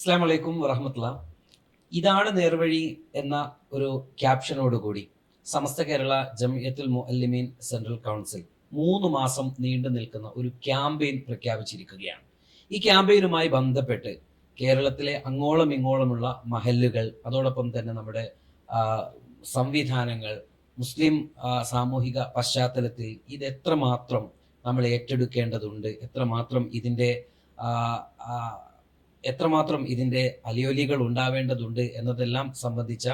അസ്സാം വലൈക്കും വറഹമത്തുള്ള. ഇതാണ് നേർവഴി എന്ന ഒരു ക്യാപ്ഷനോടുകൂടി സമസ്ത കേരള ജംഇയ്യത്തുൽ മുഅല്ലിമീൻ സെൻട്രൽ കൗൺസിൽ 3 മാസം നീണ്ടു നിൽക്കുന്ന ഒരു ക്യാമ്പയിൻ പ്രഖ്യാപിച്ചിരിക്കുകയാണ്. ഈ ക്യാമ്പയിനുമായി ബന്ധപ്പെട്ട് കേരളത്തിലെ അങ്ങോളം ഇങ്ങോളമുള്ള മഹല്ലുകൾ, അതോടൊപ്പം തന്നെ നമ്മുടെ സംവിധാനങ്ങൾ, മുസ്ലിം സാമൂഹിക പശ്ചാത്തലത്തിൽ ഇത് എത്രമാത്രം നമ്മൾ ഏറ്റെടുക്കേണ്ടതുണ്ട്, എത്രമാത്രം ഇതിൻ്റെ അലിയൊലികൾ ഉണ്ടാവേണ്ടതുണ്ട് എന്നതെല്ലാം സംബന്ധിച്ച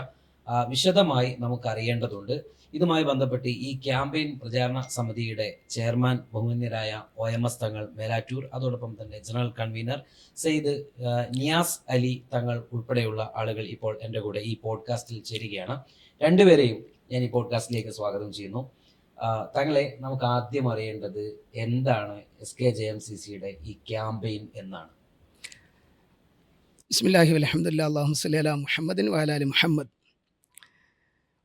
വിശദമായി നമുക്ക് അറിയേണ്ടതുണ്ട്. ഇതുമായി ബന്ധപ്പെട്ട് ഈ ക്യാമ്പയിൻ പ്രചാരണ സമിതിയുടെ ചെയർമാൻ ബഹുമാന്യരായ OMS തങ്ങൾ മേലാറ്റൂർ, അതോടൊപ്പം തന്നെ ജനറൽ കൺവീനർ സെയ്ദ് നിയാസ് അലി തങ്ങൾ ഉൾപ്പെടെയുള്ള ആളുകൾ ഇപ്പോൾ എൻ്റെ കൂടെ ഈ പോഡ്കാസ്റ്റിൽ ചേരുകയാണ്. രണ്ടുപേരെയും ഞാൻ ഈ പോഡ്കാസ്റ്റിലേക്ക് സ്വാഗതം ചെയ്യുന്നു. തങ്ങളെ നമുക്ക് ആദ്യം അറിയേണ്ടത് എന്താണ് SKJMCCയുടെ ഈ ക്യാമ്പയിൻ എന്നാണ്. ബിസ്മില്ലാഹി വൽഹംദുലില്ലാഹി അല്ലാഹുമ്മ സ്വല്ലി അലാ മുഹമ്മദിൻ വഅലാ ആലി മുഹമ്മദ്.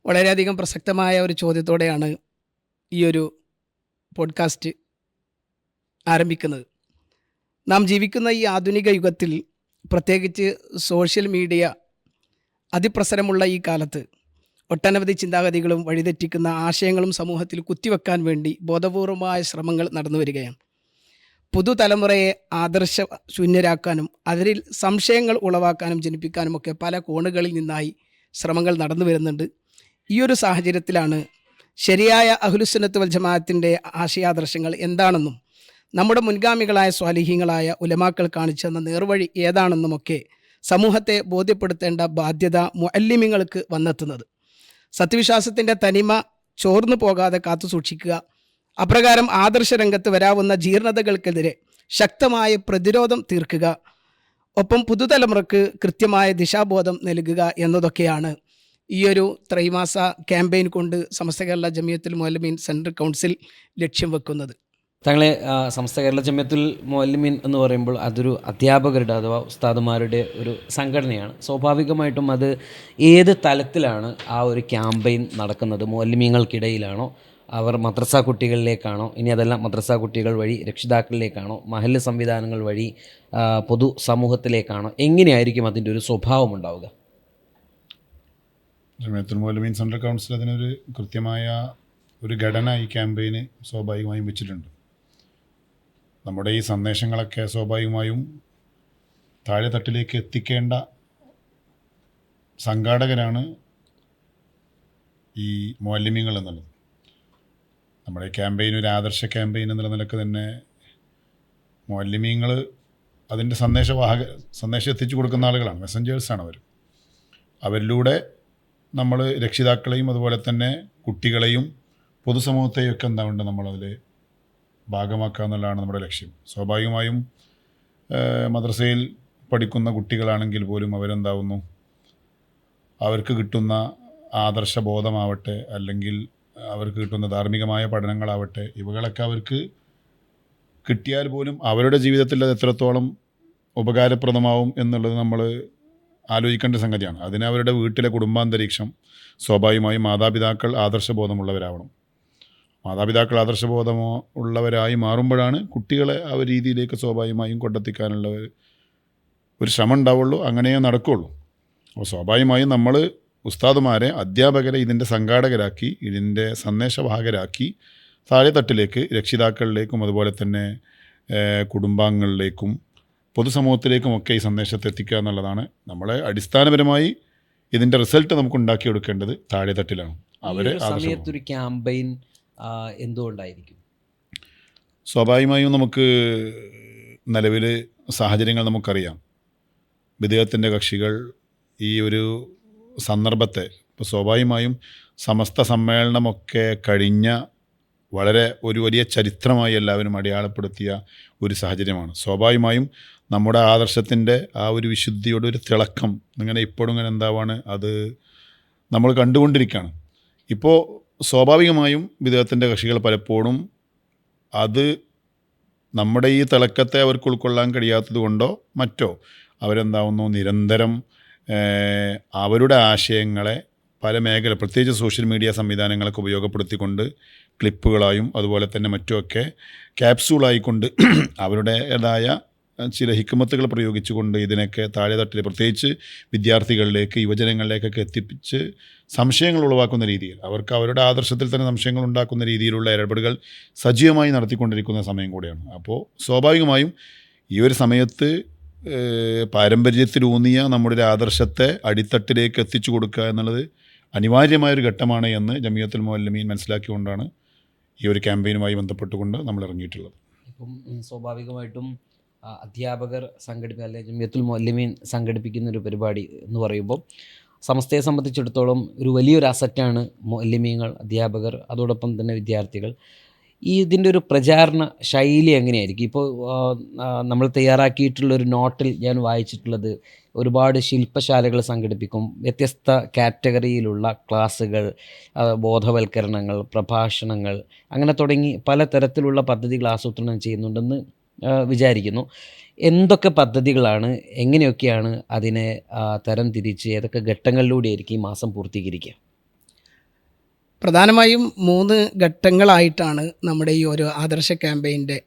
വളരെയധികം പ്രസക്തമായ ഒരു ചോദ്യത്തോടെയാണ് ഈ ഒരു പോഡ്കാസ്റ്റ് ആരംഭിക്കുന്നത്. നാം ജീവിക്കുന്ന ഈ ആധുനിക യുഗത്തിൽ, പ്രത്യേകിച്ച് സോഷ്യൽ മീഡിയ അതിപ്രസരമുള്ള ഈ കാലത്ത്, ഒട്ടനവധി ചിന്താഗതികളും വഴിതെറ്റിക്കുന്ന ആശയങ്ങളും സമൂഹത്തിൽ കുത്തിവെക്കാൻ വേണ്ടി ബോധപൂർവമായ ശ്രമങ്ങൾ നടന്നു വരികയാണ്. പുതുതലമുറയെ ആദർശശൂന്യരാക്കാനും അവരിൽ സംശയങ്ങൾ ഉളവാക്കാനും ജനിപ്പിക്കാനുമൊക്കെ പല കോണുകളിൽ നിന്നായി ശ്രമങ്ങൾ നടന്നു വരുന്നുണ്ട്. ഈ ഒരു സാഹചര്യത്തിലാണ് ശരിയായ അഹ്ലുസുന്നത്ത് വൽ ജമാഅത്തിൻ്റെ ആശയാദർശങ്ങൾ എന്താണെന്നും നമ്മുടെ മുൻഗാമികളായ സ്വാലിഹീങ്ങളായ ഉലമാക്കൾ കാണിച്ചു തന്ന നേർവഴി ഏതാണെന്നുമൊക്കെ സമൂഹത്തെ ബോധ്യപ്പെടുത്തേണ്ട ബാധ്യത മുഅല്ലിമീങ്ങൾക്ക് വന്നെത്തുന്നത്. സത്യവിശ്വാസത്തിൻ്റെ തനിമ ചോർന്നു പോകാതെ കാത്തു സൂക്ഷിക്കുക, അപ്രകാരം ആദർശരംഗത്ത് വരാവുന്ന ജീർണതകൾക്കെതിരെ ശക്തമായ പ്രതിരോധം തീർക്കുക, ഒപ്പം പുതുതലമുറക്ക് കൃത്യമായ ദിശാബോധം നൽകുക എന്നതൊക്കെയാണ് ഈ ഒരു ത്രൈമാസ ക്യാമ്പയിൻ കൊണ്ട് സമസ്ത കേരള ജംഇയ്യത്തുൽ മുഅല്ലിമീൻ സെൻട്രൽ കൗൺസിൽ ലക്ഷ്യം വെക്കുന്നത്. തങ്ങളെ സമസ്ത കേരള ജംഇയ്യത്തുൽ മുഅല്ലിമീൻ എന്ന് പറയുമ്പോൾ അതൊരു അധ്യാപകരുടെ അഥവാ ഉസ്താദുമാരുടെ ഒരു സംഘടനയാണ്. സ്വാഭാവികമായിട്ടും അത് ഏത് തലത്തിലാണ് ആ ഒരു ക്യാമ്പയിൻ നടക്കുന്നത്? മുഅല്ലിമീങ്ങൾക്കിടയിലാണോ, അവർ മദ്രസ കുട്ടികളിലേക്കാണോ, ഇനി അതെല്ലാം മദ്രസ കുട്ടികൾ വഴി രക്ഷിതാക്കളിലേക്കാണോ, മഹല്ല് സംവിധാനങ്ങൾ വഴി പൊതു സമൂഹത്തിലേക്കാണോ? എങ്ങനെയായിരിക്കും അതിൻ്റെ ഒരു സ്വഭാവം ഉണ്ടാവുക? ജംഇയ്യത്തുൽ മുഅല്ലിമീൻ സെൻട്രൽ കൗൺസിൽ അതിനൊരു കൃത്യമായ ഒരു ഘടന ഈ ക്യാമ്പയിന് സ്വാഭാവികമായും വെച്ചിട്ടുണ്ട്. നമ്മുടെ ഈ സന്ദേശങ്ങളൊക്കെ സ്വാഭാവികമായും താഴെ തട്ടിലേക്ക് എത്തിക്കേണ്ട സംഘാടകരാണ് ഈ മുഅല്ലിമീങ്ങൾ എന്നുള്ളത്. നമ്മുടെ ക്യാമ്പയിൻ ഒരു ആദർശ ക്യാമ്പയിൻ എന്നുള്ള നിലക്ക് തന്നെ മുഅല്ലിമീങ്ങൾ അതിൻ്റെ സന്ദേശം എത്തിച്ചു കൊടുക്കുന്ന ആളുകളാണ്, മെസ്സഞ്ചേഴ്സാണ് അവർ. അവരിലൂടെ നമ്മൾ രക്ഷിതാക്കളെയും അതുപോലെ തന്നെ കുട്ടികളെയും പൊതുസമൂഹത്തെയും ഒക്കെ എന്താവുണ്ട് നമ്മളതിൽ ഭാഗമാക്കുക എന്നുള്ളതാണ് നമ്മുടെ ലക്ഷ്യം. സ്വാഭാവികമായും മദ്രസയിൽ പഠിക്കുന്ന കുട്ടികളാണെങ്കിൽ പോലും അവരെന്താവുന്നു, അവർക്ക് കിട്ടുന്ന ആദർശബോധമാവട്ടെ, അല്ലെങ്കിൽ അവർക്ക് കിട്ടുന്ന ധാർമ്മികമായ പഠനങ്ങളാവട്ടെ, ഇവകളൊക്കെ അവർക്ക് കിട്ടിയാൽ പോലും അവരുടെ ജീവിതത്തിൽ അത് എത്രത്തോളം ഉപകാരപ്രദമാവും എന്നുള്ളത് നമ്മൾ ആലോചിക്കേണ്ട സംഗതിയാണ്. അതിന് അവരുടെ വീട്ടിലെ കുടുംബാന്തരീക്ഷം സ്വാഭാവികമായും മാതാപിതാക്കൾ ആദർശബോധമുള്ളവരാവണം. മാതാപിതാക്കൾ ആദർശബോധമോ ഉള്ളവരായി മാറുമ്പോഴാണ് കുട്ടികളെ ആ ഒരു രീതിയിലേക്ക് സ്വാഭാവികമായും കൊണ്ടെത്തിക്കാനുള്ള ഒരു ശ്രമം ഉണ്ടാവുള്ളൂ, അങ്ങനെയേ നടക്കുകയുള്ളൂ. അപ്പോൾ സ്വാഭാവികമായും നമ്മൾ ഉസ്താദുമാരെ, അധ്യാപകരെ ഇതിൻ്റെ സംഘാടകരാക്കി, ഇതിൻ്റെ സന്ദേശവാഹകരാക്കി താഴെ തട്ടിലേക്ക് രക്ഷിതാക്കളിലേക്കും അതുപോലെ തന്നെ കുടുംബാംഗങ്ങളിലേക്കും പൊതുസമൂഹത്തിലേക്കുമൊക്കെ ഈ സന്ദേശത്തെ എത്തിക്കുക എന്നുള്ളതാണ്. നമ്മളെ അടിസ്ഥാനപരമായി ഇതിൻ്റെ റിസൾട്ട് നമുക്ക് ഉണ്ടാക്കിയെടുക്കേണ്ടത് താഴെ തട്ടിലാണ്. അവരെ സമയത്തൊരു ക്യാമ്പയിൻ എന്തുകൊണ്ടായിരിക്കും? സ്വാഭാവികമായും നമുക്ക് നിലവിൽ സാഹചര്യങ്ങൾ നമുക്കറിയാം. വിദേഹത്തിൻ്റെ കക്ഷികൾ ഈ ഒരു സന്ദർഭത്തെ, ഇപ്പോൾ സ്വാഭാവികമായും സമസ്ത സമ്മേളനമൊക്കെ കഴിഞ്ഞ വളരെ ഒരു വലിയ ചരിത്രമായി എല്ലാവരും അടയാളപ്പെടുത്തിയ ഒരു സാഹചര്യമാണ്. സ്വാഭാവികമായും നമ്മുടെ ആദർശത്തിൻ്റെ ആ ഒരു വിശുദ്ധിയുടെ ഒരു തിളക്കം ഇങ്ങനെ ഇപ്പോഴും ഇങ്ങനെ എന്താവാണ്, അത് നമ്മൾ കണ്ടുകൊണ്ടിരിക്കുകയാണ്. ഇപ്പോൾ സ്വാഭാവികമായും വിദേഹത്തിൻ്റെ കക്ഷികൾ പലപ്പോഴും അത് നമ്മുടെ ഈ തിളക്കത്തെ അവർക്ക് ഉൾക്കൊള്ളാൻ കഴിയാത്തത് കൊണ്ടോ മറ്റോ അവരെന്താവുന്നു, നിരന്തരം അവരുടെ ആശയങ്ങളെ പല മേഖല, പ്രത്യേകിച്ച് സോഷ്യൽ മീഡിയ സംവിധാനങ്ങളൊക്കെ ഉപയോഗപ്പെടുത്തിക്കൊണ്ട് ക്ലിപ്പുകളായും അതുപോലെ തന്നെ മറ്റുമൊക്കെ ക്യാപ്സൂളായിക്കൊണ്ട് അവരുടേതായ ചില ഹിക്മത്തുകൾ പ്രയോഗിച്ചുകൊണ്ട് ഇതിനൊക്കെ താഴെത്തട്ടിൽ പ്രത്യേകിച്ച് വിദ്യാർത്ഥികളിലേക്ക് യുവജനങ്ങളിലേക്കൊക്കെ എത്തിപ്പിച്ച് സംശയങ്ങൾ ഉളവാക്കുന്ന രീതിയിൽ അവർക്ക് അവരുടെ ആദർശത്തിൽ തന്നെ സംശയങ്ങൾ ഉണ്ടാക്കുന്ന രീതിയിലുള്ള ഇടപെടലുകൾ സജീവമായി നടത്തിക്കൊണ്ടിരിക്കുന്ന സമയം കൂടെയാണ്. അപ്പോൾ സ്വാഭാവികമായും ഈ ഒരു സമയത്ത് പാരമ്പര്യത്തിലൂന്നിയ നമ്മുടെ ഒരു ആദർശത്തെ അടിത്തട്ടിലേക്ക് എത്തിച്ചു കൊടുക്കുക എന്നുള്ളത് അനിവാര്യമായൊരു ഘട്ടമാണ് എന്ന് ജമിയത്തുൽ മുഅല്ലിമീൻ മനസ്സിലാക്കിക്കൊണ്ടാണ് ഈ ഒരു ക്യാമ്പയിനുമായി ബന്ധപ്പെട്ടുകൊണ്ട് നമ്മൾ ഇറങ്ങിയിട്ടുള്ളത്. ഇപ്പം സ്വാഭാവികമായിട്ടും അധ്യാപകർ അല്ലെങ്കിൽ ജമിയത്തുൽ മുഅല്ലിമീൻ സംഘടിപ്പിക്കുന്ന ഒരു പരിപാടി എന്ന് പറയുമ്പോൾ സമസ്തയെ സംബന്ധിച്ചിടത്തോളം ഒരു വലിയൊരു അസറ്റാണ് മുഅല്ലിമീങ്ങൾ, അധ്യാപകർ, അതോടൊപ്പം തന്നെ വിദ്യാർത്ഥികൾ. ഇതിൻ്റെ ഒരു പ്രചാരണ ശൈലി എങ്ങനെയായിരിക്കും? ഇപ്പോൾ നമ്മൾ തയ്യാറാക്കിയിട്ടുള്ളൊരു നോട്ടിൽ ഞാൻ വായിച്ചിട്ടുള്ളത് ഒരുപാട് ശില്പശാലകൾ സംഘടിപ്പിക്കും, വ്യത്യസ്ത കാറ്റഗറിയിലുള്ള ക്ലാസ്സുകൾ, ബോധവൽക്കരണങ്ങൾ, പ്രഭാഷണങ്ങൾ, അങ്ങനെ തുടങ്ങി പലതരത്തിലുള്ള പദ്ധതികൾ ആസൂത്രണം ചെയ്യുന്നുണ്ടെന്ന് വിചാരിക്കുന്നു. എന്തൊക്കെ പദ്ധതികളാണ്, എങ്ങനെയൊക്കെയാണ് അതിനെ തരം തിരിച്ച് ഏതൊക്കെ ഘട്ടങ്ങളിലൂടെയായിരിക്കും ഈ മാസം പൂർത്തീകരിക്കുക? പ്രധാനമായും 3 ഘട്ടങ്ങളായിട്ടാണ് നമ്മുടെ ഈ ഒരു ആദർശ ക്യാമ്പയിൻ്റെ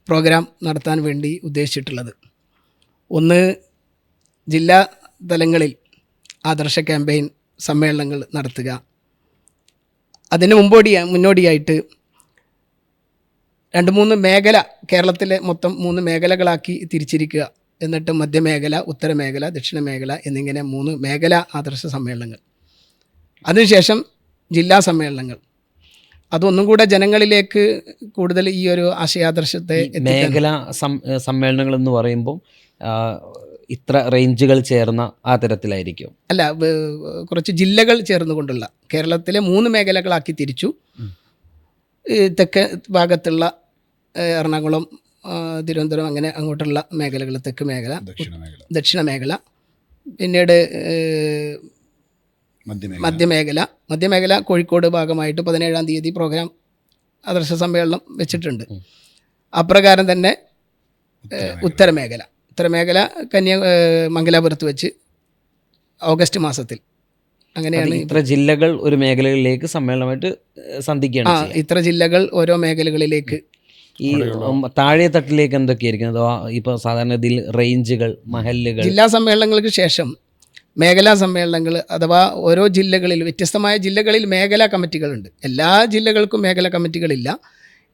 പ്രോഗ്രാം നടത്താൻ വേണ്ടി ഉദ്ദേശിച്ചിട്ടുള്ളത്. ഒന്ന്, ജില്ലാ തലങ്ങളിൽ ആദർശ ക്യാമ്പയിൻ സമ്മേളനങ്ങൾ നടത്തുക. അതിന് മുന്നോടിയായിട്ട് 2-3 മേഖല, കേരളത്തിലെ മൊത്തം 3 മേഖലകളാക്കി തിരിച്ചിരിക്കുക. എന്നിട്ട് മധ്യമേഖല, ഉത്തരമേഖല, ദക്ഷിണ മേഖല എന്നിങ്ങനെ 3 മേഖല ആദർശ സമ്മേളനങ്ങൾ. അതിനുശേഷം ജില്ലാ സമ്മേളനങ്ങൾ. അതൊന്നും കൂടെ ജനങ്ങളിലേക്ക് കൂടുതൽ ഈ ഒരു ആശയാദർശത്തെ മേഖലാ സമ്മേളനങ്ങൾ എന്ന് പറയുമ്പോൾ ഇത്ര റേഞ്ചുകൾ ചേർന്ന ആ തരത്തിലായിരിക്കും? അല്ല, കുറച്ച് ജില്ലകൾ ചേർന്നുകൊണ്ടുള്ള കേരളത്തിലെ 3 മേഖലകളാക്കി തിരിച്ചു. തെക്ക് ഭാഗത്തുള്ള എറണാകുളം, തിരുവനന്തപുരം, അങ്ങനെ അങ്ങോട്ടുള്ള മേഖലകൾ, തെക്ക് മേഖല, ദക്ഷിണ മേഖല, പിന്നീട് മധ്യമേഖല കോഴിക്കോട് ഭാഗമായിട്ട് 17-ാം തീയതി പ്രോഗ്രാം ആദർശ സമ്മേളനം വെച്ചിട്ടുണ്ട്. അപ്രകാരം തന്നെ ഉത്തരമേഖല മംഗലാപുരത്ത് വെച്ച് ഓഗസ്റ്റ് മാസത്തിൽ. അങ്ങനെയാണ് ഇത്ര ജില്ലകൾ ഒരു മേഖലകളിലേക്ക് സമ്മേളനമായിട്ട് സന്ധിക്കുകയാണ്. ഇത്ര ജില്ലകൾ ഓരോ മേഖലകളിലേക്ക്. ഈ താഴെ തട്ടിലേക്ക് എന്തൊക്കെയായിരിക്കും? അതോ ഇപ്പോൾ സാധാരണ ഇതിൽ റേഞ്ചുകൾ, മഹല്ലുകൾ? ജില്ലാ സമ്മേളനങ്ങൾക്ക് ശേഷം മേഖലാ സമ്മേളനങ്ങൾ, അഥവാ ഓരോ ജില്ലകളിൽ, വ്യത്യസ്തമായ ജില്ലകളിൽ മേഖലാ കമ്മിറ്റികളുണ്ട്. എല്ലാ ജില്ലകൾക്കും മേഖലാ കമ്മിറ്റികളില്ല.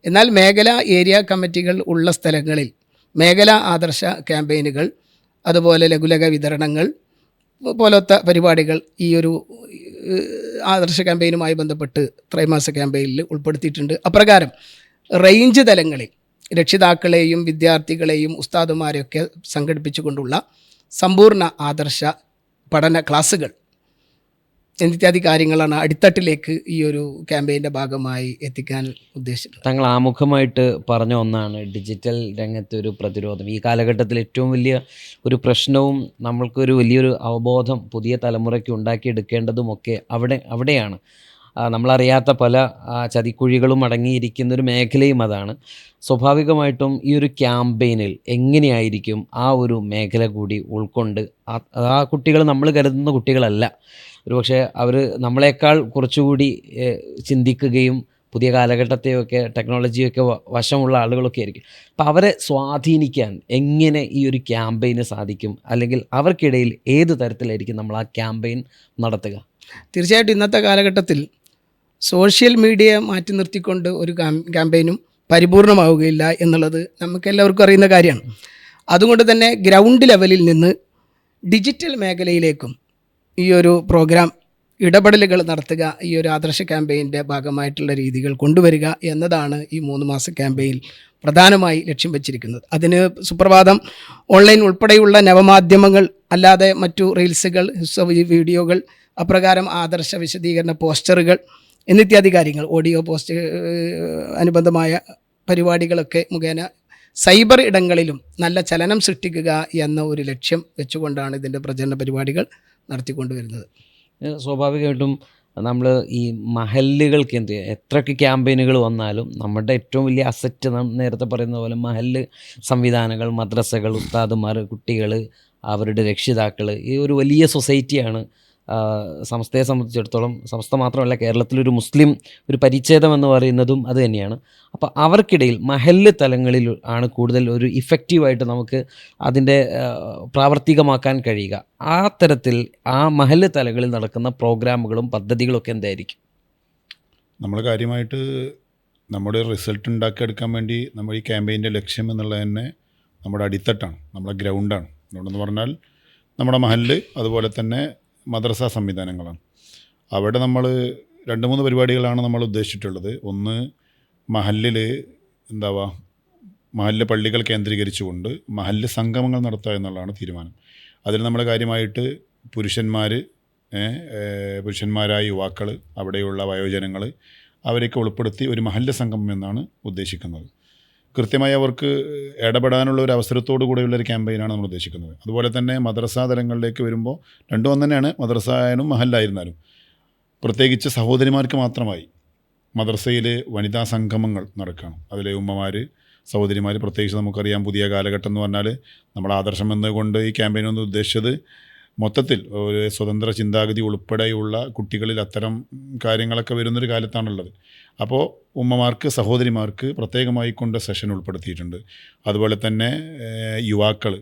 എന്നാൽ മേഖലാ ഏരിയ കമ്മിറ്റികൾ ഉള്ള സ്ഥലങ്ങളിൽ മേഖലാ ആദർശ ക്യാമ്പയിനുകൾ, അതുപോലെ ലഘുലേഖ വിതരണങ്ങൾ പോലത്തെ പരിപാടികൾ ഈ ഒരു ആദർശ ക്യാമ്പയിനുമായി ബന്ധപ്പെട്ട് ത്രൈമാസ ക്യാമ്പയിനിൽ ഉൾപ്പെടുത്തിയിട്ടുണ്ട്. അപ്രകാരം റേഞ്ച് തലങ്ങളിൽ രക്ഷിതാക്കളെയും വിദ്യാർത്ഥികളെയും ഉസ്താദുമാരെയൊക്കെ സംഘടിപ്പിച്ചുകൊണ്ടുള്ള സമ്പൂർണ്ണ ആദർശ പഠന ക്ലാസ്സുകൾ എന്നിത്യാദി കാര്യങ്ങളാണ് അടിത്തട്ടിലേക്ക് ഈ ഒരു ക്യാമ്പയിൻ്റെ ഭാഗമായി എത്തിക്കാൻ ഉദ്ദേശിച്ചത്. താങ്കൾ ആമുഖമായിട്ട് പറഞ്ഞ ഒന്നാണ് ഡിജിറ്റൽ രംഗത്തെ ഒരു പ്രതിരോധം. ഈ കാലഘട്ടത്തിൽ ഏറ്റവും വലിയ ഒരു പ്രശ്നവും നമ്മൾക്കൊരു വലിയൊരു അവബോധം പുതിയ തലമുറയ്ക്ക് ഉണ്ടാക്കിയെടുക്കേണ്ടതുമൊക്കെ അവിടെയാണ്. നമ്മളറിയാത്ത പല ചതിക്കുഴികളും അടങ്ങിയിരിക്കുന്നൊരു മേഖലയും അതാണ്. സ്വാഭാവികമായിട്ടും ഈ ഒരു ക്യാമ്പയിനിൽ എങ്ങനെയായിരിക്കും ആ ഒരു മേഖല കൂടി ഉൾക്കൊണ്ട്, ആ കുട്ടികൾ നമ്മൾ കരുതുന്ന കുട്ടികളല്ല, ഒരുപക്ഷെ അവർ നമ്മളെക്കാൾ കുറച്ചുകൂടി ചിന്തിക്കുകയും പുതിയ കാലഘട്ടത്തെയൊക്കെ ടെക്നോളജിയൊക്കെ വശമുള്ള ആളുകളൊക്കെ ആയിരിക്കും. അപ്പോൾ അവരെ സ്വാധീനിക്കാൻ എങ്ങനെ ഈ ഒരു ക്യാമ്പയിന് സാധിക്കും? അല്ലെങ്കിൽ അവർക്കിടയിൽ ഏത് തരത്തിലായിരിക്കും നമ്മൾ ആ ക്യാമ്പയിൻ നടത്തുക? തീർച്ചയായിട്ടും ഇന്നത്തെ കാലഘട്ടത്തിൽ സോഷ്യൽ മീഡിയ മാറ്റി നിർത്തിക്കൊണ്ട് ഒരു ക്യാമ്പയിനും പരിപൂർണമാവുകയില്ല എന്നുള്ളത് നമുക്കെല്ലാവർക്കും അറിയുന്ന കാര്യമാണ്. അതുകൊണ്ട് തന്നെ ഗ്രൗണ്ട് ലെവലിൽ നിന്ന് ഡിജിറ്റൽ മേഖലയിലേക്കും ഈ ഒരു പ്രോഗ്രാം ഇടപെടലുകൾ നടത്തുക, ഈ ഒരു ആദർശ ക്യാമ്പയിൻ്റെ ഭാഗമായിട്ടുള്ള രീതികൾ കൊണ്ടുവരിക എന്നതാണ് ഈ 3 മാസ ക്യാമ്പയിൻ പ്രധാനമായി ലക്ഷ്യം വെച്ചിരിക്കുന്നത്. അതിന് സുപ്രഭാതം ഓൺലൈൻ ഉൾപ്പെടെയുള്ള നവമാധ്യമങ്ങൾ, അല്ലാതെ മറ്റു റീൽസുകൾ, വീഡിയോകൾ, അപ്രകാരം ആദർശ വിശദീകരണ പോസ്റ്ററുകൾ എന്നിത്യാദി കാര്യങ്ങൾ, ഓഡിയോ പോസ്റ്റ് അനുബന്ധമായ പരിപാടികളൊക്കെ മുഖേന സൈബർ ഇടങ്ങളിലും നല്ല ചലനം സൃഷ്ടിക്കുക എന്ന ഒരു ലക്ഷ്യം വെച്ചുകൊണ്ടാണ് ഇതിൻ്റെ പ്രചരണ പരിപാടികൾ നടത്തിക്കൊണ്ടുവരുന്നത്. സ്വാഭാവികമായിട്ടും നമ്മൾ ഈ മഹല്ലുകൾ കേന്ദ്രീകരിച്ച് എത്രയൊക്കെ ക്യാമ്പയിനുകൾ വന്നാലും നമ്മുടെ ഏറ്റവും വലിയ അസറ്റ്, നേരത്തെ പറയുന്ന പോലെ മഹല്ല് സംവിധാനങ്ങൾ, മദ്രസകൾ, ഉസ്താദുമാർ, കുട്ടികൾ, അവരുടെ രക്ഷിതാക്കൾ, ഈ ഒരു വലിയ സൊസൈറ്റിയാണ് സംസ്ഥയെ സംബന്ധിച്ചിടത്തോളം, സംസ്ഥ മാത്രമല്ല കേരളത്തിലൊരു മുസ്ലിം ഒരു പരിച്ഛേദം എന്ന് പറയുന്നതും അത് തന്നെയാണ്. അപ്പോൾ അവർക്കിടയിൽ മഹല്ല് തലങ്ങളിൽ ആണ് കൂടുതൽ ഒരു ഇഫക്റ്റീവായിട്ട് നമുക്ക് അതിൻ്റെ പ്രാവർത്തികമാക്കാൻ കഴിയുക. ആ തരത്തിൽ ആ മഹല്ല് തലങ്ങളിൽ നടക്കുന്ന പ്രോഗ്രാമുകളും പദ്ധതികളൊക്കെ എന്തായിരിക്കും? നമ്മൾ കാര്യമായിട്ട് നമ്മുടെ റിസൾട്ട് ഉണ്ടാക്കിയെടുക്കാൻ വേണ്ടി നമ്മൾ ഈ ക്യാമ്പയിൻ്റെ ലക്ഷ്യം എന്നുള്ളത് തന്നെ നമ്മുടെ അടിത്തട്ടാണ്, നമ്മുടെ ഗ്രൗണ്ടാണ്. ഗ്രൗണ്ടെന്ന് പറഞ്ഞാൽ നമ്മുടെ മഹല്ല്, അതുപോലെ തന്നെ മദ്രസ സംവിധാനങ്ങളാണ്. അവിടെ നമ്മൾ 2-3 പരിപാടികളാണ് നമ്മൾ ഉദ്ദേശിച്ചിട്ടുള്ളത്. ഒന്ന്, മഹല്ലിൽ മഹല്ല് പള്ളികൾ കേന്ദ്രീകരിച്ചുകൊണ്ട് മഹല്ല് സംഗമങ്ങൾ നടത്തുക എന്നുള്ളതാണ് തീരുമാനം. അതിൽ നമ്മൾ കാര്യമായിട്ട് പുരുഷന്മാരായ യുവാക്കൾ, അവിടെയുള്ള വയോജനങ്ങൾ, അവരെയൊക്കെ ഉൾപ്പെടുത്തി ഒരു മഹല്ല് സംഗമം എന്നാണ് ഉദ്ദേശിക്കുന്നത്. കൃത്യമായി അവർക്ക് ഇടപെടാനുള്ള ഒരു അവസരത്തോടു കൂടെയുള്ളൊരു ക്യാമ്പയിനാണ് നമ്മൾ ഉദ്ദേശിക്കുന്നത്. അതുപോലെ തന്നെ മദ്രസാ തലങ്ങളിലേക്ക് വരുമ്പോൾ രണ്ടും ഒന്ന് തന്നെയാണ്, മദ്രസ ആയാലും മഹല്ലായിരുന്നാലും. പ്രത്യേകിച്ച് സഹോദരിമാർക്ക് മാത്രമായി മദ്രസയിൽ വനിതാ സംഗമങ്ങൾ നടക്കുകയാണ്. അതിലെ ഉമ്മമാർ, സഹോദരിമാർ, പ്രത്യേകിച്ച് നമുക്കറിയാം പുതിയ കാലഘട്ടം എന്ന് പറഞ്ഞാൽ നമ്മുടെ ആദർശം എന്നുകൊണ്ട് ഈ ക്യാമ്പയിൻ ഒന്ന് ഉദ്ദേശിച്ചത് മൊത്തത്തിൽ ഒരു സ്വതന്ത്ര ചിന്താഗതി ഉൾപ്പെടെയുള്ള കുട്ടികളിൽ അത്തരം കാര്യങ്ങളൊക്കെ വരുന്നൊരു കാലത്താണുള്ളത്. അപ്പോൾ ഉമ്മമാർക്ക്, സഹോദരിമാർക്ക് പ്രത്യേകമായി കൊണ്ട് സെഷൻ ഉൾപ്പെടുത്തിയിട്ടുണ്ട്. അതുപോലെ തന്നെ യുവാക്കൾ,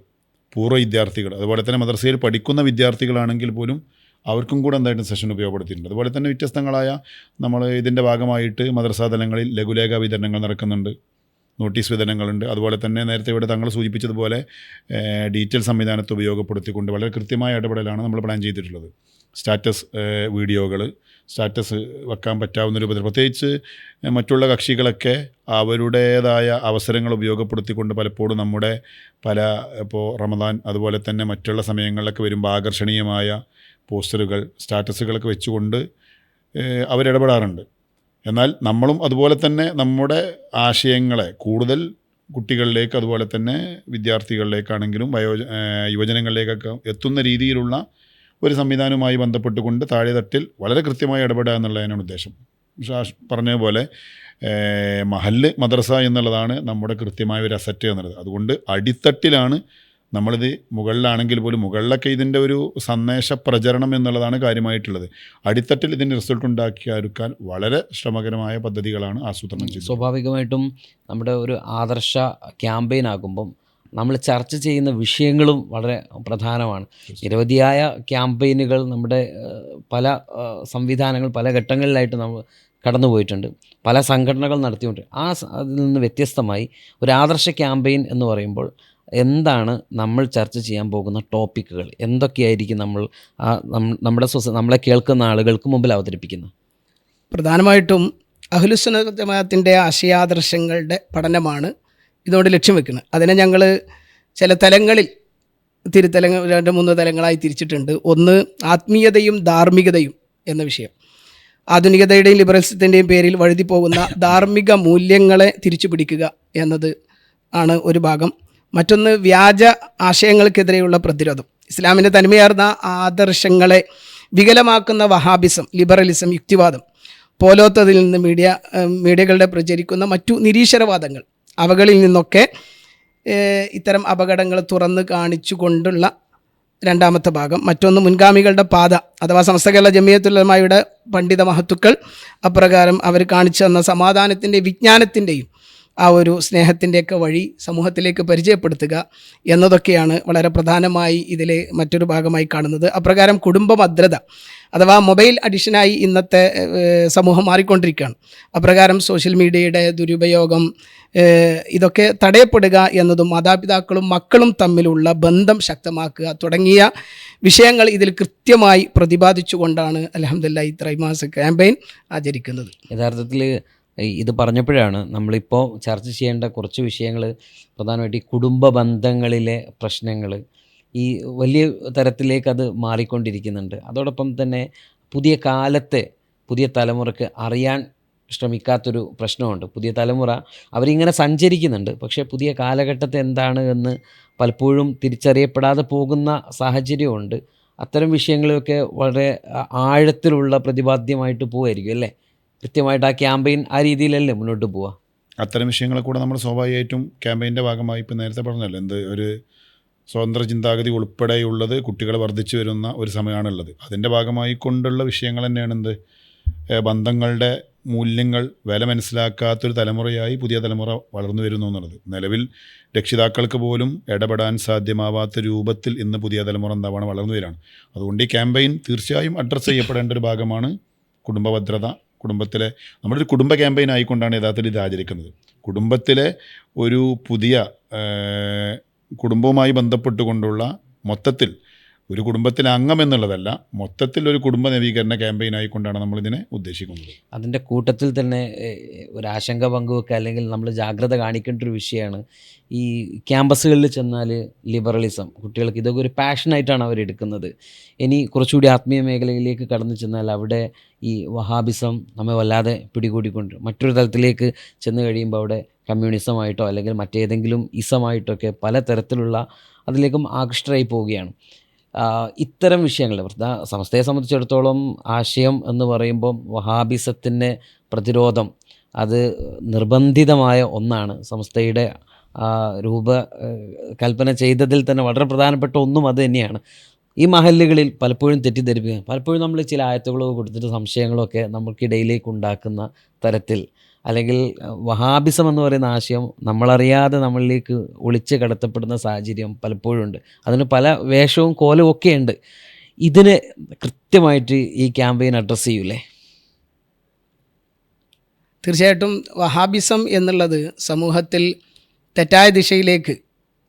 പൂർവ്വ വിദ്യാർത്ഥികൾ, അതുപോലെ തന്നെ മദ്രസയിൽ പഠിക്കുന്ന വിദ്യാർത്ഥികളാണെങ്കിൽ പോലും അവർക്കും കൂടെ എന്തായിട്ടും സെഷൻ ഉപയോഗപ്പെടുത്തിയിട്ടുണ്ട്. അതുപോലെ തന്നെ വ്യത്യസ്തങ്ങളായ നമ്മൾ ഇതിൻ്റെ ഭാഗമായിട്ട് മദ്രസാ തലങ്ങളിൽ ലഘുലേഖ വിതരണങ്ങൾ നടക്കുന്നുണ്ട്, നോട്ടീസ് വിതരണങ്ങളുണ്ട്. അതുപോലെ തന്നെ നേരത്തെ ഇവിടെ തങ്ങൾ സൂചിപ്പിച്ചതുപോലെ ഡീറ്റെയിൽ സംവിധാനത്തെ ഉപയോഗപ്പെടുത്തിക്കൊണ്ട് വളരെ കൃത്യമായ ഇടപെടലാണ് നമ്മൾ പ്ലാൻ ചെയ്തിട്ടുള്ളത്. സ്റ്റാറ്റസ് വീഡിയോകൾ, സ്റ്റാറ്റസ് വെക്കാൻ പറ്റാവുന്ന രൂപത്തിൽ, പ്രത്യേകിച്ച് മറ്റുള്ള കക്ഷികളൊക്കെ അവരുടേതായ അവസരങ്ങൾ ഉപയോഗപ്പെടുത്തിക്കൊണ്ട് പലപ്പോഴും നമ്മുടെ ഇപ്പോൾ റമദാൻ അതുപോലെ തന്നെ മറ്റുള്ള സമയങ്ങളിലൊക്കെ വരുമ്പോൾ ആകർഷണീയമായ പോസ്റ്ററുകൾ, സ്റ്റാറ്റസുകളൊക്കെ വെച്ചുകൊണ്ട് അവരിടപെടാറുണ്ട്. എന്നാൽ നമ്മളും അതുപോലെ തന്നെ നമ്മുടെ ആശയങ്ങളെ കൂടുതൽ കുട്ടികളിലേക്ക്, അതുപോലെ തന്നെ വിദ്യാർത്ഥികളിലേക്കാണെങ്കിലും യുവജനങ്ങളിലേക്കൊക്കെ എത്തുന്ന രീതിയിലുള്ള ഒരു സംവിധാനവുമായി ബന്ധപ്പെട്ടുകൊണ്ട് താഴെത്തട്ടിൽ വളരെ കൃത്യമായി ഇടപെടുക എന്നുള്ളതിനാണ് ഉദ്ദേശം. പറഞ്ഞതുപോലെ മഹല്ല് മദ്രസ എന്നുള്ളതാണ് നമ്മുടെ കൃത്യമായ ഒരു അസറ്റ് എന്നുള്ളത്. അതുകൊണ്ട് അടിത്തട്ടിലാണ് നമ്മളിത്, മുകളിലാണെങ്കിൽ പോലും മുകളിലൊക്കെ ഇതിൻ്റെ ഒരു സന്ദേശ പ്രചരണം എന്നുള്ളതാണ് കാര്യമായിട്ടുള്ളത്. അടിത്തട്ടിൽ ഇതിൻ്റെ റിസൾട്ട് ഉണ്ടാക്കിയെടുക്കാൻ വളരെ ശ്രമകരമായ പദ്ധതികളാണ് ആസൂത്രണം ചെയ്തത്. സ്വാഭാവികമായിട്ടും നമ്മുടെ ഒരു ആദർശ ക്യാമ്പയിൻ ആകുമ്പം നമ്മൾ ചർച്ച ചെയ്യുന്ന വിഷയങ്ങളും വളരെ പ്രധാനമാണ്. നിരവധിയായ ക്യാമ്പയിനുകൾ നമ്മുടെ പല സംവിധാനങ്ങൾ പല ഘട്ടങ്ങളിലായിട്ട് നമ്മൾ കടന്നുപോയിട്ടുണ്ട്, പല സംഘടനകൾ നടത്തിയിട്ടുണ്ട്. അതിൽ നിന്ന് വ്യത്യസ്തമായി ഒരു ആദർശ ക്യാമ്പയിൻ എന്ന് പറയുമ്പോൾ എന്താണ് നമ്മൾ ചർച്ച ചെയ്യാൻ പോകുന്ന ടോപ്പിക്കുകൾ, എന്തൊക്കെയായിരിക്കും നമ്മളെ കേൾക്കുന്ന ആളുകൾക്ക് മുമ്പിൽ അവതരിപ്പിക്കുന്നത്? പ്രധാനമായിട്ടും അഹ്ലുസുന്നത്ത് ജമാഅത്തിൻ്റെ ആശയാദർശങ്ങളുടെ പഠനമാണ് ഇതുകൊണ്ട് ലക്ഷ്യം വെക്കുന്നത്. അതിനെ ഞങ്ങൾ ചില തലങ്ങളിൽ 2-3 തലങ്ങളായി തിരിച്ചിട്ടുണ്ട്. ഒന്ന്, ആത്മീയതയും ധാർമ്മികതയും എന്ന വിഷയം. ആധുനികതയുടെയും ലിബറലിസത്തിൻ്റെയും പേരിൽ വഴുതി പോകുന്ന ധാർമ്മിക മൂല്യങ്ങളെ തിരിച്ചു പിടിക്കുക എന്നത് ആണ് ഒരു ഭാഗം. മറ്റൊന്ന്, വ്യാജ ആശയങ്ങൾക്കെതിരെയുള്ള പ്രതിരോധം. ഇസ്ലാമിൻ്റെ തനിമയാർന്ന ആദർശങ്ങളെ വികലമാക്കുന്ന വഹാബിസം, ലിബറലിസം, യുക്തിവാദം പോലോത്തതിൽ നിന്ന് മീഡിയകളുടെ പ്രചരിക്കുന്ന മറ്റു നിരീശ്വരവാദങ്ങൾ, അവകളിൽ നിന്നൊക്കെ ഇത്തരം അപകടങ്ങൾ തുറന്ന് കാണിച്ചു കൊണ്ടുള്ള രണ്ടാമത്തെ ഭാഗം. മറ്റൊന്ന്, മുൻഗാമികളുടെ പാത അഥവാ സമസ്ത കേരള ജമിയത്തുൽ ഉലമായുടെ പണ്ഡിത മഹത്തുക്കൾ അപ്രകാരം അവർ കാണിച്ചു തന്ന സമാധാനത്തിൻ്റെയും വിജ്ഞാനത്തിൻ്റെയും ആ ഒരു സ്നേഹത്തിൻ്റെയൊക്കെ വഴി സമൂഹത്തിലേക്ക് പരിചയപ്പെടുത്തുക എന്നതൊക്കെയാണ് വളരെ പ്രധാനമായി ഇതിലെ മറ്റൊരു ഭാഗമായി കാണുന്നത്. അപ്രകാരം കുടുംബ ഭദ്രത അഥവാ മൊബൈൽ അഡിക്ഷനായി ഇന്നത്തെ സമൂഹം മാറിക്കൊണ്ടിരിക്കുകയാണ്. അപ്രകാരം സോഷ്യൽ മീഡിയയുടെ ദുരുപയോഗം ഇതൊക്കെ തടയപ്പെടുക എന്നതും മാതാപിതാക്കളും മക്കളും തമ്മിലുള്ള ബന്ധം ശക്തമാക്കുക തുടങ്ങിയ വിഷയങ്ങൾ ഇതിൽ കൃത്യമായി പ്രതിപാദിച്ചുകൊണ്ടാണ് അൽഹംദുലില്ലാഹ് ത്രൈമാസ ക്യാമ്പയിൻ ആചരിക്കുന്നത്. യഥാർത്ഥത്തിൽ ഇത് പറഞ്ഞപ്പോഴാണ് നമ്മളിപ്പോൾ ചർച്ച ചെയ്യേണ്ട കുറച്ച് വിഷയങ്ങൾ, പ്രധാനമായിട്ട് ഈ കുടുംബ ബന്ധങ്ങളിലെ പ്രശ്നങ്ങൾ ഈ വലിയ തരത്തിലേക്ക് അത് മാറിക്കൊണ്ടിരിക്കുന്നുണ്ട്. അതോടൊപ്പം തന്നെ പുതിയ തലമുറക്ക് അറിയാൻ ശ്രമിക്കാത്തൊരു പ്രശ്നമുണ്ട്. പുതിയ തലമുറ അവരിങ്ങനെ സഞ്ചരിക്കുന്നുണ്ട്, പക്ഷേ പുതിയ കാലഘട്ടത്തെ എന്താണ് എന്ന് പലപ്പോഴും തിരിച്ചറിയപ്പെടാതെ പോകുന്ന സാഹചര്യമുണ്ട്. അത്തരം വിഷയങ്ങളൊക്കെ വളരെ ആഴത്തിലുള്ള പ്രതിപാദ്യമായിട്ട് പോവുമായിരിക്കും അല്ലേ? കൃത്യമായിട്ട് ആ ക്യാമ്പയിൻ ആ രീതിയിലല്ലേ മുന്നോട്ട് പോവുക? അത്തരം വിഷയങ്ങളെ കൂടെ നമ്മൾ സ്വാഭാവികമായിട്ടും ക്യാമ്പയിൻ്റെ ഭാഗമായി ഇപ്പം നേരത്തെ പറഞ്ഞല്ലോ, ഒരു സ്വതന്ത്ര ചിന്താഗതി ഉൾപ്പെടെയുള്ളത് കുട്ടികൾ വർദ്ധിച്ചു വരുന്ന ഒരു സമയമാണുള്ളത്. അതിൻ്റെ ഭാഗമായി കൊണ്ടുള്ള വിഷയങ്ങൾ തന്നെയാണ് എന്ത് ബന്ധങ്ങളുടെ മൂല്യങ്ങൾ വില മനസ്സിലാക്കാത്തൊരു തലമുറയായി പുതിയ തലമുറ വളർന്നു വരുന്നു എന്നുള്ളത്. നിലവിൽ രക്ഷിതാക്കൾക്ക് പോലും ഇടപെടാൻ സാധ്യമാവാത്ത രൂപത്തിൽ ഇന്ന് പുതിയ തലമുറ എന്താണ് വളർന്നു വരികയാണ്. അതുകൊണ്ട് ഈ ക്യാമ്പയിൻ തീർച്ചയായും അഡ്രസ്സ് ചെയ്യപ്പെടേണ്ട ഒരു ഭാഗമാണ് കുടുംബ ഭദ്രത. കുടുംബത്തിലെ നമ്മളൊരു കുടുംബ ക്യാമ്പയിൻ ആയിക്കൊണ്ടാണ് യഥാർത്ഥത്തിൽ ഇത് ആചരിക്കുന്നത്. കുടുംബത്തിലെ ഒരു പുതിയ കുടുംബവുമായി ബന്ധപ്പെട്ടുകൊണ്ടുള്ള മൊത്തത്തിൽ ഒരു കുടുംബത്തിലെ അംഗം എന്നുള്ളതല്ല, മൊത്തത്തിൽ ഒരു കുടുംബ നവീകരണ ക്യാമ്പയിൻ ആയിക്കൊണ്ടാണ് നമ്മളിതിനെ ഉദ്ദേശിക്കുന്നത്. അതിൻ്റെ കൂട്ടത്തിൽ തന്നെ ഒരു ആശങ്ക പങ്കുവെക്കുക അല്ലെങ്കിൽ നമ്മൾ ജാഗ്രത കാണിക്കേണ്ട ഒരു വിഷയമാണ് ഈ ക്യാമ്പസുകളിൽ ചെന്നാൽ ലിബറലിസം, കുട്ടികൾക്ക് ഇതൊക്കെ ഒരു പാഷനായിട്ടാണ് അവരെടുക്കുന്നത്. ഇനി കുറച്ചുകൂടി ആത്മീയ മേഖലയിലേക്ക് കടന്നു ചെന്നാൽ അവിടെ ഈ വഹാബിസം നമ്മെ വല്ലാതെ പിടികൂടിക്കൊണ്ട് മറ്റൊരു തലത്തിലേക്ക് ചെന്ന് കഴിയുമ്പോൾ അവിടെ കമ്മ്യൂണിസമായിട്ടോ അല്ലെങ്കിൽ മറ്റേതെങ്കിലും ഇസമായിട്ടൊക്കെ പല തരത്തിലുള്ള അതിലേക്കും ആകൃഷ്ടരായി പോവുകയാണ്. ഇത്തരം വിഷയങ്ങൾ സമസ്തയെ സംബന്ധിച്ചിടത്തോളം ആശയം എന്ന് പറയുമ്പം വഹാബിസത്തിൻ്റെ പ്രതിരോധം അത് നിർബന്ധിതമായ ഒന്നാണ്. സമസ്തയുടെ കൽപ്പന ചെയ്തതിൽ തന്നെ വളരെ പ്രധാനപ്പെട്ട ഒന്നും അത് തന്നെയാണ്. ഈ മഹല്ലുകളിൽ പലപ്പോഴും തെറ്റിദ്ധരിപ്പിക്കുക, പലപ്പോഴും നമ്മൾ ചില ആയത്തുകളോ കൊടുത്തിട്ട് സംശയങ്ങളൊക്കെ നമുക്കിടയിലേക്ക് ഉണ്ടാക്കുന്ന തരത്തിൽ അല്ലെങ്കിൽ വഹാബിസം എന്ന് പറയുന്ന ആശയം നമ്മളറിയാതെ നമ്മളിലേക്ക് ഒളിച്ച് കടത്തപ്പെടുന്ന സാഹചര്യം പലപ്പോഴും ഉണ്ട്. അതിന് പല വേഷവും കോലവും ഒക്കെ ഉണ്ട്. ഇതിന് കൃത്യമായിട്ട് ഈ ക്യാമ്പയിൻ അഡ്രസ്സ് ചെയ്യൂലേ? തീർച്ചയായിട്ടും വഹാബിസം എന്നുള്ളത് സമൂഹത്തിൽ തെറ്റായ ദിശയിലേക്ക്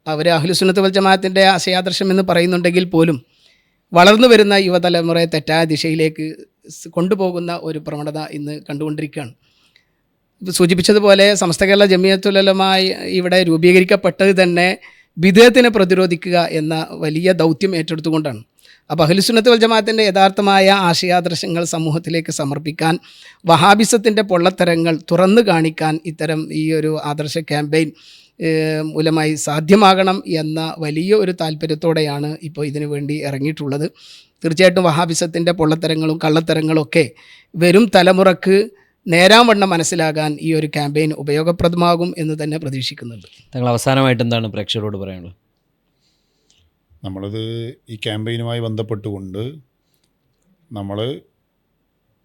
അവർ അഹ്ലുസുന്നത്ത് വൽ ജമാഅത്തിൻ്റെ ആശയാദർശം എന്ന് പറയുന്നുണ്ടെങ്കിൽ പോലും വളർന്നു വരുന്ന യുവതലമുറയെ തെറ്റായ ദിശയിലേക്ക് കൊണ്ടുപോകുന്ന ഒരു പ്രവണത ഇന്ന് കണ്ടുകൊണ്ടിരിക്കുകയാണ്. സൂചിപ്പിച്ചതുപോലെ സമസ്ത കേരള ജമിയത്തുൽ ഉലമ ഇവിടെ രൂപീകരിക്കപ്പെട്ടത് തന്നെ ബിദ്അത്തിനെ പ്രതിരോധിക്കുക എന്ന വലിയ ദൗത്യം ഏറ്റെടുത്തുകൊണ്ടാണ്. അപ്പോൾ അഹ്ലുസുന്നത്ത് വൽ ജമാഅത്തിൻ്റെ യഥാർത്ഥമായ ആശയാദർശങ്ങൾ സമൂഹത്തിലേക്ക് സമർപ്പിക്കാൻ, വഹാബിസത്തിൻ്റെ പൊള്ളത്തരങ്ങൾ തുറന്നു കാണിക്കാൻ ഇത്തരം ഈ ഒരു ആദർശ ക്യാമ്പയിൻ മൂലമായി സാധ്യമാകണം എന്ന വലിയ ഒരു താല്പര്യത്തോടെയാണ് ഇപ്പോൾ ഇതിനു വേണ്ടി ഇറങ്ങിയിട്ടുള്ളത്. തീർച്ചയായിട്ടും വഹാബിസത്തിൻ്റെ പൊള്ളത്തരങ്ങളും കള്ളത്തരങ്ങളും ഒക്കെ വരും തലമുറക്ക് നേരാവണ്ണം മനസ്സിലാകാൻ ഈ ഒരു ക്യാമ്പയിൻ ഉപയോഗപ്രദമാകും എന്ന് തന്നെ പ്രതീക്ഷിക്കുന്നുണ്ട്. താങ്കൾ അവസാനമായിട്ട് എന്താണ് പ്രേക്ഷകരോട് പറയാനുള്ളത്? നമ്മളത് ഈ ക്യാമ്പയിനുമായി ബന്ധപ്പെട്ടുകൊണ്ട് നമ്മൾ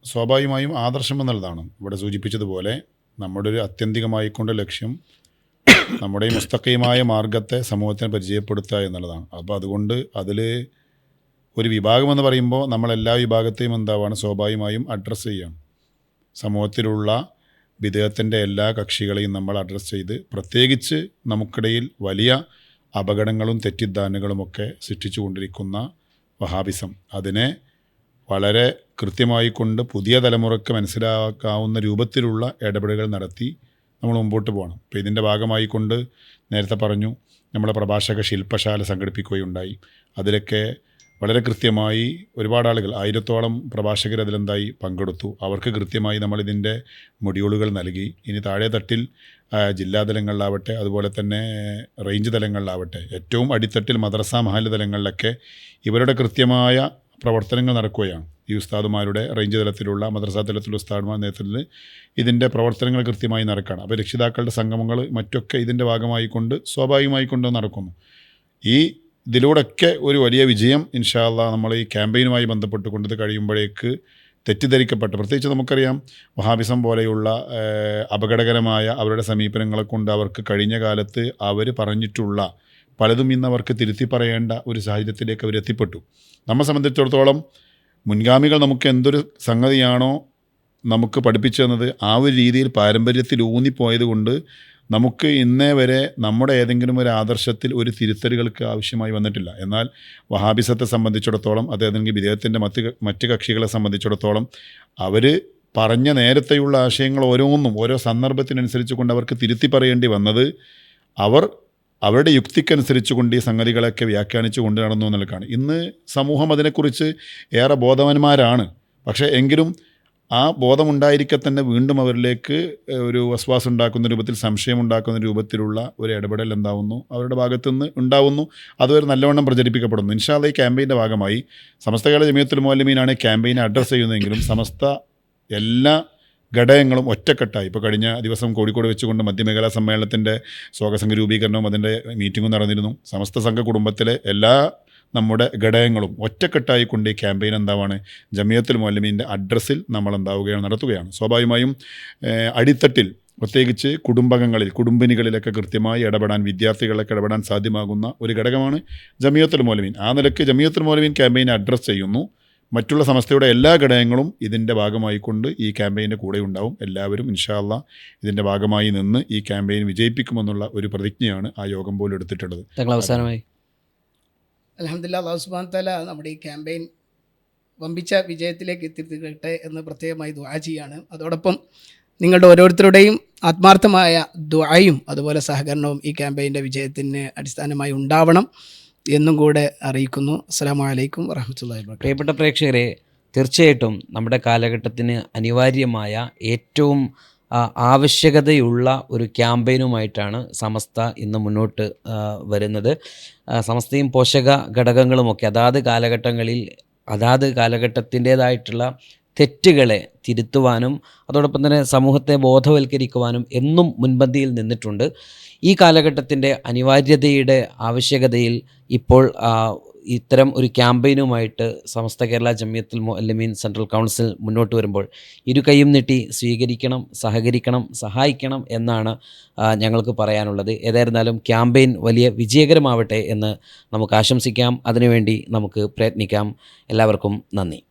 സ്വാഭാവികമായും ആദർശം എന്നുള്ളതാണ് ഇവിടെ സൂചിപ്പിച്ചതുപോലെ നമ്മുടെ ഒരു ആത്യന്തികമായിക്കൊണ്ട് ലക്ഷ്യം നമ്മുടെ ഈ മുസ്തഖീമായ മാർഗത്തെ സമൂഹത്തിന് പരിചയപ്പെടുത്തുക എന്നുള്ളതാണ്. അപ്പോൾ അതുകൊണ്ട് അതിൽ ഒരു വിഭാഗമെന്ന് പറയുമ്പോൾ നമ്മളെല്ലാ വിഭാഗത്തെയും എന്താവാണ് സ്വാഭാവികമായും അഡ്രസ്സ് ചെയ്യണം. സമൂഹത്തിലുള്ള ബിദ്അത്തിൻ്റെ എല്ലാ കക്ഷികളെയും നമ്മൾ അഡ്രസ്സ് ചെയ്ത്, പ്രത്യേകിച്ച് നമുക്കിടയിൽ വലിയ അപകടങ്ങളും തെറ്റിദ്ധാരണകളുമൊക്കെ സൃഷ്ടിച്ചു കൊണ്ടിരിക്കുന്ന വഹാബിസം, അതിനെ വളരെ കൃത്യമായി കൊണ്ട് പുതിയ തലമുറയ്ക്ക് മനസ്സിലാക്കാവുന്ന രൂപത്തിലുള്ള ഇടപെടലുകൾ നടത്തി നമ്മൾ മുമ്പോട്ട് പോകണം. അപ്പോൾ ഇതിൻ്റെ ഭാഗമായി കൊണ്ട് നേരത്തെ പറഞ്ഞു നമ്മളെ പ്രഭാഷക ശില്പശാല സംഘടിപ്പിക്കുകയുണ്ടായി. അതിലൊക്കെ വളരെ കൃത്യമായി ഒരുപാട് ആളുകൾ 1000-ഓളം പ്രഭാഷകർ അതിലെന്തായി പങ്കെടുത്തു. അവർക്ക് കൃത്യമായി നമ്മളിതിൻ്റെ മൊഡ്യൂളുകൾ നൽകി. ഇനി താഴെ തട്ടിൽ ജില്ലാതലങ്ങളിലാവട്ടെ, അതുപോലെ തന്നെ റേഞ്ച് തലങ്ങളിലാവട്ടെ, ഏറ്റവും അടിത്തട്ടിൽ മദ്രസ മഹല്ല് തലങ്ങളിലൊക്കെ ഇവരുടെ കൃത്യമായ പ്രവർത്തനങ്ങൾ നടക്കുകയാണ്. ഈ ഉസ്താദുമാരുടെ റേഞ്ച് തലത്തിലുള്ള മദ്രസ തലത്തിലുള്ള ഉസ്താദുമാരുടെ നേതൃത്വത്തിൽ ഇതിൻ്റെ പ്രവർത്തനങ്ങൾ കൃത്യമായി നടക്കുകയാണ്. അപ്പോൾ രക്ഷിതാക്കളുടെ സംഗമങ്ങൾ മറ്റൊക്കെ ഇതിൻ്റെ ഭാഗമായി കൊണ്ട് സ്വാഭാവികമായി കൊണ്ട് നടക്കുന്നു. ഇതിലൂടെയൊക്കെ ഒരു വലിയ വിജയം ഇൻഷാ അല്ലാഹ് നമ്മൾ ഈ ക്യാമ്പയിനുമായി ബന്ധപ്പെട്ടുകൊണ്ട് കഴിയുമ്പോഴേക്ക് തെറ്റിദ്ധരിക്കപ്പെട്ട, പ്രത്യേകിച്ച് നമുക്കറിയാം വഹാബിസം പോലെയുള്ള അപകടകരമായ അവരുടെ സമീപനങ്ങളെ കൊണ്ട് അവർക്ക് കഴിഞ്ഞ കാലത്ത് അവർ പറഞ്ഞിട്ടുള്ള പലതും ഇന്ന് അവർക്ക് തിരുത്തി പറയേണ്ട ഒരു സാഹചര്യത്തിലേക്ക് അവരെത്തിപ്പെട്ടു. നമ്മെ സംബന്ധിച്ചിടത്തോളം മുൻഗാമികൾ നമുക്ക് എന്തൊരു സംഗതിയാണോ നമുക്ക് പഠിപ്പിച്ചു തന്നത് ആ ഒരു രീതിയിൽ പാരമ്പര്യത്തിൽ ഊന്നിപ്പോയത് കൊണ്ട് നമുക്ക് ഇന്നേ വരെ നമ്മുടെ ഏതെങ്കിലും ഒരു ആദർശത്തിൽ ഒരു തിരുത്തലുകൾക്ക് ആവശ്യമായി വന്നിട്ടില്ല. എന്നാൽ വഹാബിസത്തെ സംബന്ധിച്ചിടത്തോളം, അതേതെങ്കിലും ബിദ്അത്തിൻ്റെ മറ്റ് കക്ഷികളെ സംബന്ധിച്ചിടത്തോളം അവർ പറഞ്ഞ നേരത്തെയുള്ള ആശയങ്ങൾ ഓരോന്നും ഓരോ സന്ദർഭത്തിനനുസരിച്ച് കൊണ്ട് അവർക്ക് തിരുത്തി പറയേണ്ടി വന്നത് അവരുടെ യുക്തിക്കനുസരിച്ച് കൊണ്ട് ഈ സംഗതികളൊക്കെ വ്യാഖ്യാനിച്ചു കൊണ്ട് നടന്നു എന്നുള്ളതാണ്. ഇന്ന് സമൂഹം അതിനെക്കുറിച്ച് ഏറെ ബോധവാന്മാരാണ്. പക്ഷേ എങ്കിലും ആ ബോധമുണ്ടായിരിക്കെ തന്നെ വീണ്ടും അവരിലേക്ക് ഒരു വസ്വാസം ഉണ്ടാക്കുന്ന രൂപത്തിൽ, സംശയമുണ്ടാക്കുന്ന രൂപത്തിലുള്ള ഒരു ഇടപെടൽ എന്താവുന്നു അവരുടെ ഭാഗത്തുനിന്ന് ഉണ്ടാവുന്നു. അതൊരു നല്ലവണ്ണം പ്രചരിപ്പിക്കപ്പെടുന്നു. ഇൻഷാ അല്ലാഹ് ഈ ക്യാമ്പയിൻ്റെ ഭാഗമായി സമസ്ത കേരള ജമിയത്തുൽ മുഅല്ലിമീനാണ് ക്യാമ്പയിനെ അഡ്രസ്സ് ചെയ്യുന്നതെങ്കിലും സമസ്ത എല്ലാ ഘടകങ്ങളും ഒറ്റക്കെട്ടായി. ഇപ്പോൾ കഴിഞ്ഞ ദിവസം കോഴിക്കോട് വെച്ചുകൊണ്ട് മധ്യമേഖലാ സമ്മേളനത്തിൻ്റെ സ്വാഗതസംഘ രൂപീകരണവും അതിൻ്റെ മീറ്റിങ്ങും നടന്നിരുന്നു. സമസ്ത സംഘ കുടുംബത്തിലെ എല്ലാ നമ്മുടെ ഘടകങ്ങളും ഒറ്റക്കെട്ടായി കൊണ്ട് ഈ ക്യാമ്പയിൻ എന്താവാണ് ജമിയത്തുൽ മുഅല്ലിമീൻ്റെ അഡ്രസ്സിൽ നമ്മൾ എന്താവുകയാണ് നടത്തുകയാണ്. സ്വാഭാവികമായും അടിത്തട്ടിൽ പ്രത്യേകിച്ച് കുടുംബങ്ങളിൽ കുടുംബിനികളിലൊക്കെ കൃത്യമായി ഇടപെടാൻ, വിദ്യാർത്ഥികളൊക്കെ ഇടപെടാൻ സാധ്യമാകുന്ന ഒരു ഘടകമാണ് ജമിയത്തുൽ മുഅല്ലിമീൻ. ആ നിലയ്ക്ക് ജമിയത്തുൽ മുഅല്ലിമീൻ ക്യാമ്പയിനെ അഡ്രസ്സ് ചെയ്യുന്നു. മറ്റുള്ള സംസ്ഥയുടെ എല്ലാ ഘടകങ്ങളും ഇതിൻ്റെ ഭാഗമായിക്കൊണ്ട് ഈ ക്യാമ്പയിൻ്റെ കൂടെ ഉണ്ടാവും. എല്ലാവരും ഇൻഷാ അല്ലാഹ് ഇതിൻ്റെ ഭാഗമായി നിന്ന് ഈ ക്യാമ്പയിൻ വിജയിപ്പിക്കുമെന്നുള്ള ഒരു പ്രതിജ്ഞയാണ് ആ യോഗം പോലും എടുത്തിട്ടുള്ളത്. അവസാനമായി അൽഹംദുലില്ലാഹ്, അല്ലാഹു സുബ്ഹാനഹു വ തആല നമ്മുടെ ഈ ക്യാമ്പയിൻ വമ്പിച്ച വിജയത്തിലേക്ക് എത്തിക്കട്ടെ എന്ന് പ്രത്യേകമായി ദുആ ചെയ്യാണ്. അതോടൊപ്പം നിങ്ങളുടെ ഓരോരുത്തരുടെയും ആത്മാർത്ഥമായ ദുആയും അതുപോലെ സഹകരണവും ഈ ക്യാമ്പയിൻ്റെ വിജയത്തിന് അടിസ്ഥാനമായി ഉണ്ടാവണം എന്നും കൂടെ അറിയിക്കുന്നു. അസ്സലാമു അലൈക്കും വറഹ്മത്തുള്ളാഹി വബറകാതുഹു. പ്രിയപ്പെട്ട പ്രേക്ഷകരെ, തീർച്ചയായിട്ടും നമ്മുടെ കാലഘട്ടത്തിന് അനിവാര്യമായ ഏറ്റവും ആവശ്യകതയുള്ള ഒരു ക്യാമ്പയിനുമായിട്ടാണ് സമസ്ത ഇന്ന് മുന്നോട്ട് വരുന്നത്. സമസ്തയും പോഷക ഘടകങ്ങളുമൊക്കെ അതാത് കാലഘട്ടത്തിൻ്റേതായിട്ടുള്ള തെറ്റുകളെ തിരുത്തുവാനും അതോടൊപ്പം തന്നെ സമൂഹത്തെ ബോധവൽക്കരിക്കുവാനും എന്നും മുൻപന്തിയിൽ നിന്നിട്ടുണ്ട്. ഈ കാലഘട്ടത്തിൻ്റെ അനിവാര്യതയുടെ ആവശ്യകതയിൽ ഇപ്പോൾ ഇത്തരം ഒരു ക്യാമ്പയിനുമായിട്ട് സമസ്ത കേരള ജമിയത്തുൽ മുഅല്ലിമീൻ സെൻട്രൽ കൗൺസിൽ മുന്നോട്ട് വരുമ്പോൾ ഇരു കൈയും നീട്ടി സ്വീകരിക്കണം, സഹകരിക്കണം, സഹായിക്കണം എന്നാണ് ഞങ്ങൾക്ക് പറയാനുള്ളത്. ഏതായിരുന്നാലും ക്യാമ്പയിൻ വലിയ വിജയകരമാവട്ടെ എന്ന് നമുക്ക് ആശംസിക്കാം. അതിനുവേണ്ടി നമുക്ക് പ്രയത്നിക്കാം. എല്ലാവർക്കും നന്ദി.